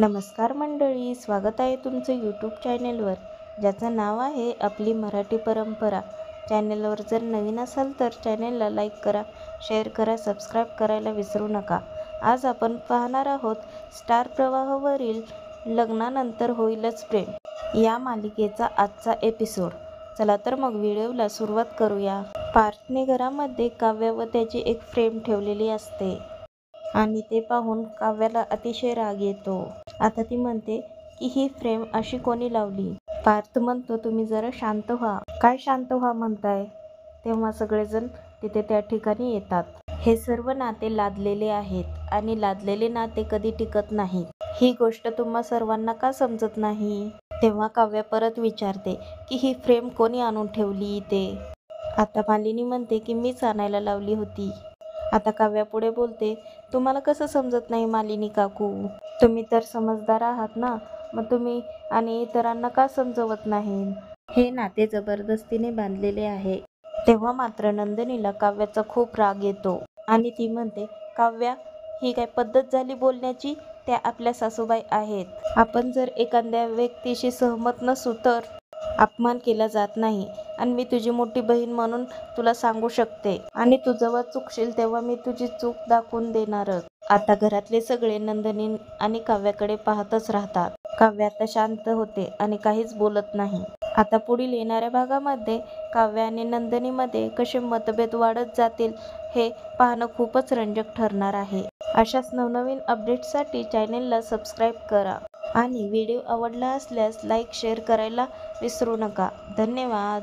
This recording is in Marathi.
नमस्कार मंडळी, स्वागत आहे तुमचं यूट्यूब चॅनेलवर ज्याचं नाव आहे आपली मराठी परंपरा। चॅनेलवर जर नवीन असाल तर चॅनेलला लाईक करा, शेअर करा, सबस्क्राईब करायला विसरू नका। आज आपण पाहणार आहोत स्टार प्रवाहवरील लग्नानंतर होईलच प्रेम या मालिकेचा आजचा एपिसोड। चला तर मग व्हिडिओला सुरुवात करूया। पार्थने घरामध्ये काव्य व त्याची एक फ्रेम ठेवलेली असते आणि ते पाहून काव्याला अतिशय राग येतो। आता ती म्हणते की ही फ्रेम अशी कोणी लावली? पार्थ म्हणतो, तुम्ही जरा शांत व्हा। काय शांत व्हा म्हणताय? तेव्हा सगळेजण तिथे त्या ठिकाणी येतात। हे सर्व नाते लादलेले आहेत आणि लादलेले नाते कधी टिकत नाहीत। ही गोष्ट तुम्हा सर्वांना का समजत नाही? तेव्हा काव्य परत विचारते की ही फ्रेम कोणी आणून ठेवली इथे? आता मालिनी म्हणते की मीच आणायला लावली होती। आता काव्या पुढे बोलते, तुम्हाला कसं समजत नाही मालिनी काकू? तुम्ही तर समजदार आहात ना, मग तुम्ही आणि इतरांना का समजवत नाही? हे नाते जबरदस्तीने बांधलेले आहे। तेव्हा मात्र नंदिनीला काव्याचा खूप राग येतो आणि ती म्हणते, काव्या, ही काय पद्धत झाली बोलण्याची? त्या आपल्या सासूबाई आहेत। आपण जर एखाद्या व्यक्तीशी सहमत नसू तर अपमान केला जात नाही आणि मी तुझी मोठी बहीण म्हणून तुला सांगू शकते आणि तू जेव्हा चुकशील तेव्हा मी तुझी चूक दाखवून देणारच। आता घरातले सगळे नंदिनी आणि काव्याकडे पाहतच राहतात। काव्य आता शांत होते आणि काहीच बोलत नाही। आता पुढील येणाऱ्या भागामध्ये काव्य आणि नंदिनीमध्ये कसे मतभेद वाढत जातील हे पाहणं खूपच रंजक ठरणार आहे। अशाच नवनवीन अपडेट्ससाठी चॅनेलला सबस्क्राईब करा आणि व्हिडिओ आवडला असल्यास लाईक शेअर करायला विसरू नका। धन्यवाद।